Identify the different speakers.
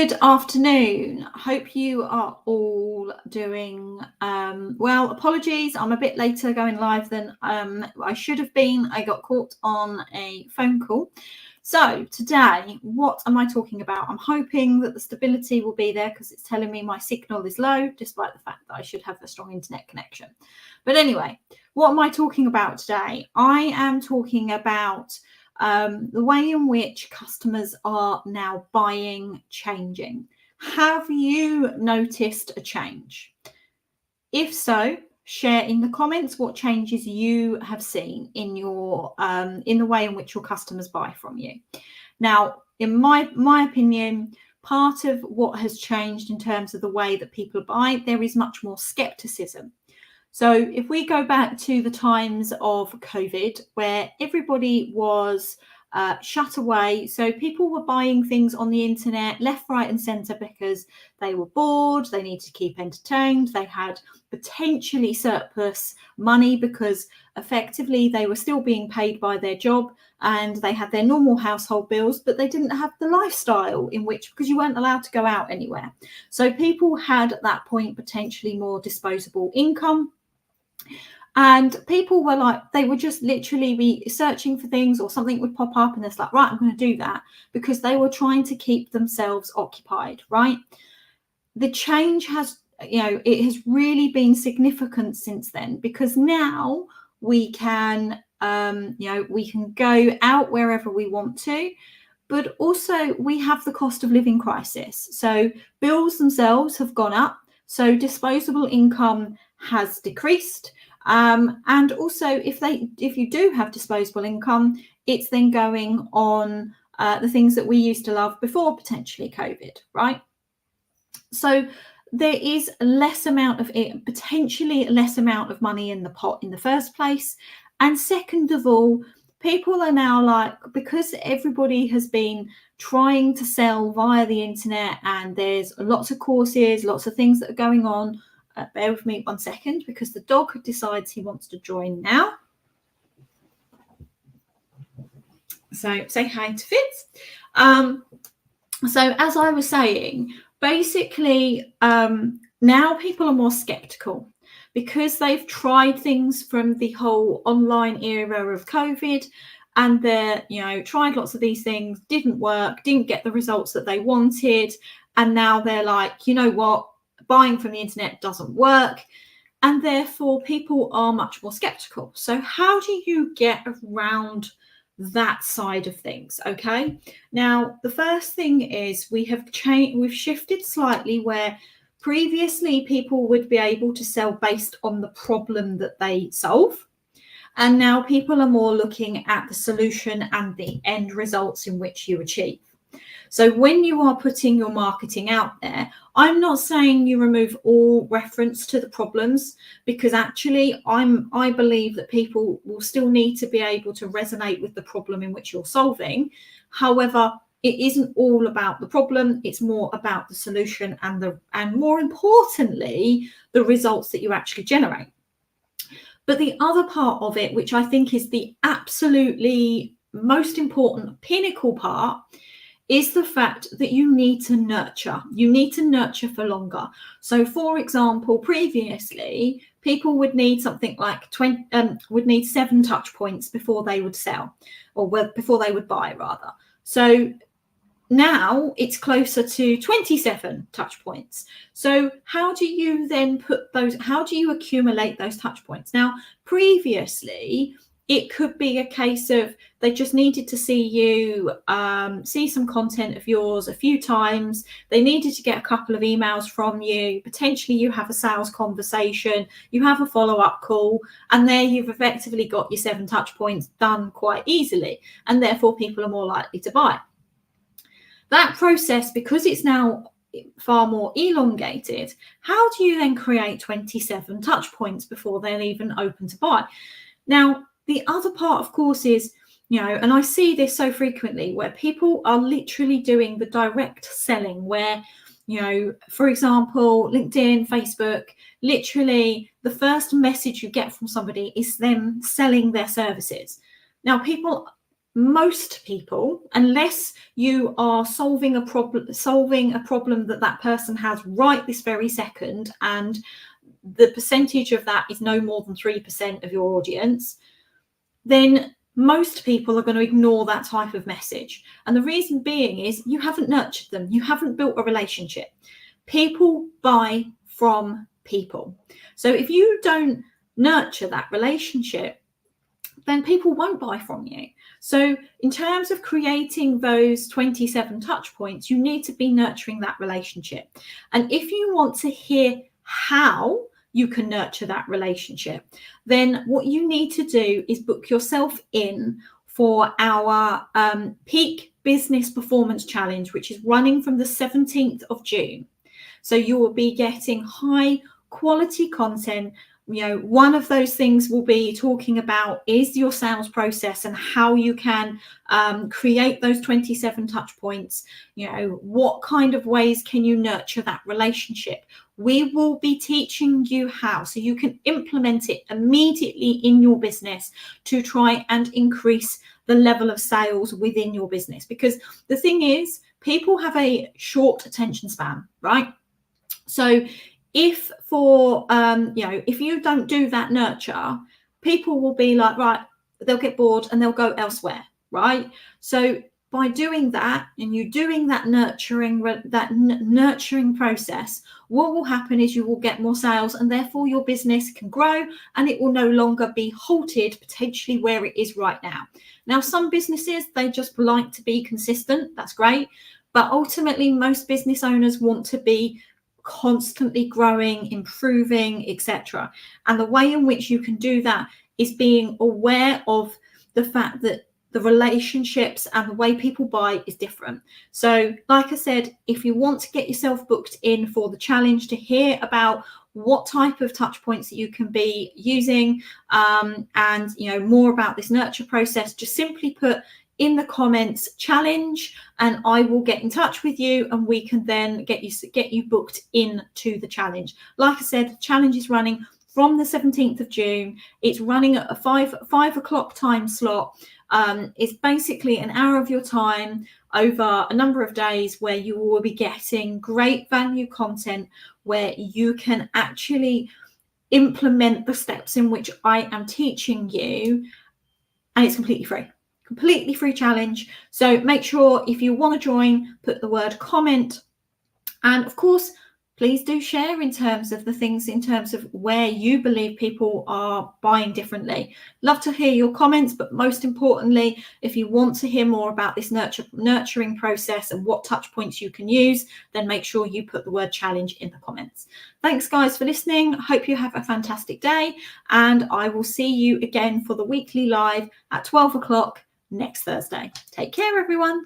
Speaker 1: Good afternoon. Hope you are all doing well. Apologies, I'm a bit later going live than I should have been. I got caught on a phone call. So today, what am I talking about? I'm hoping that the stability will be there because it's telling me my signal is low, despite the fact that I should have a strong internet connection. But anyway, what am I talking about today? I am talking about the way in which customers are now buying changing. Have you noticed a change? If so, share in the comments what changes you have seen in your in the way in which your customers buy from you. Now, in my opinion, part of what has changed in terms of the way that people buy, there is much more skepticism. So if we go back to the times of COVID, where everybody was shut away, so people were buying things on the internet left, right and centre because they were bored, they needed to keep entertained, they had potentially surplus money because effectively they were still being paid by their job and they had their normal household bills, but they didn't have the lifestyle in which, because you weren't allowed to go out anywhere. So people had at that point potentially more disposable income. And people were like, they would just literally be searching for things or something would pop up and it's like, right, I'm going to do that, because they were trying to keep themselves occupied, right? The change has, it has really been significant since then, because now we can, we can go out wherever we want to, but also we have the cost of living crisis. So bills themselves have gone up. So disposable income has decreased. And also, if you do have disposable income, it's then going on the things that we used to love before potentially COVID, right? So there is potentially less amount of money in the pot in the first place. And second of all, people are now like, because everybody has been trying to sell via the internet and there's lots of courses, lots of things that are going on. Bear with me 1 second, because the dog decides he wants to join now. So say hi to Fitz. So as I was saying, basically now people are more skeptical because they've tried things from the whole online era of COVID, and they're, tried lots of these things, didn't work, didn't get the results that they wanted. And now they're like, you know what? Buying from the internet doesn't work, and therefore people are much more skeptical. So how do you get around that side of things? Okay, now the first thing is we've shifted slightly, where previously people would be able to sell based on the problem that they solve, and now people are more looking at the solution and the end results in which you achieve. So when you are putting your marketing out there, I'm not saying you remove all reference to the problems, because actually I believe that people will still need to be able to resonate with the problem in which you're solving. However, it isn't all about the problem, it's more about the solution and more importantly, the results that you actually generate. But the other part of it, which I think is the absolutely most important pinnacle part, is the fact that you need to nurture. You need to nurture for longer. So, for example, previously, people would need something like 7 touch points before they would sell, or before they would buy, rather. So now it's closer to 27 touch points. So how do you then how do you accumulate those touch points? Now, previously, it could be a case of they just needed to see you, see some content of yours a few times. They needed to get a couple of emails from you. Potentially you have a sales conversation, you have a follow-up call, and there you've effectively got your 7 touch points done quite easily. And therefore people are more likely to buy. That process, because it's now far more elongated, how do you then create 27 touch points before they're even open to buy? Now, the other part, of course, is, and I see this so frequently, where people are literally doing the direct selling, where, for example, LinkedIn, Facebook, literally the first message you get from somebody is them selling their services. Now, people most people, unless you are solving a problem that person has right this very second, and the percentage of that is no more than 3% of your audience, then most people are going to ignore that type of message. And the reason being is you haven't nurtured them. You haven't built a relationship. People buy from people. So if you don't nurture that relationship, then people won't buy from you. So in terms of creating those 27 touch points, you need to be nurturing that relationship. And if you want to hear how you can nurture that relationship, then what you need to do is book yourself in for our Peak Business Performance Challenge, which is running from the 17th of June. So you will be getting high quality content. You know, one of those things we'll be talking about is your sales process and how you can create those 27 touch points. You know, what kind of ways can you nurture that relationship? We will be teaching you how, so you can implement it immediately in your business to try and increase the level of sales within your business. Because the thing is, people have a short attention span, right? So if if you don't do that nurture, people will be like, right, they'll get bored and they'll go elsewhere, right? So by doing that, and you doing that nurturing process, what will happen is you will get more sales, and therefore your business can grow, and it will no longer be halted potentially where it is right now. Now, some businesses, they just like to be consistent. That's great. But ultimately, most business owners want to be constantly growing, improving, etc. And the way in which you can do that is being aware of the fact that the relationships and the way people buy is different. So like I said, if you want to get yourself booked in for the challenge to hear about what type of touch points that you can be using, and more about this nurture process, just simply put in the comments challenge, and I will get in touch with you, and we can then get you booked into the challenge. Like I said, the challenge is running from the 17th of June. It's running at a 5 o'clock time slot. It's basically an hour of your time over a number of days where you will be getting great value content where you can actually implement the steps in which I am teaching you, and it's completely free challenge. So make sure, if you want to join, put the word comment, and of course please do share in terms of the things, in terms of where you believe people are buying differently. Love to hear your comments, but most importantly, if you want to hear more about this nurturing process and what touch points you can use, then make sure you put the word challenge in the comments. Thanks guys for listening. Hope you have a fantastic day, and I will see you again for the weekly live at 12 o'clock next Thursday. Take care, everyone.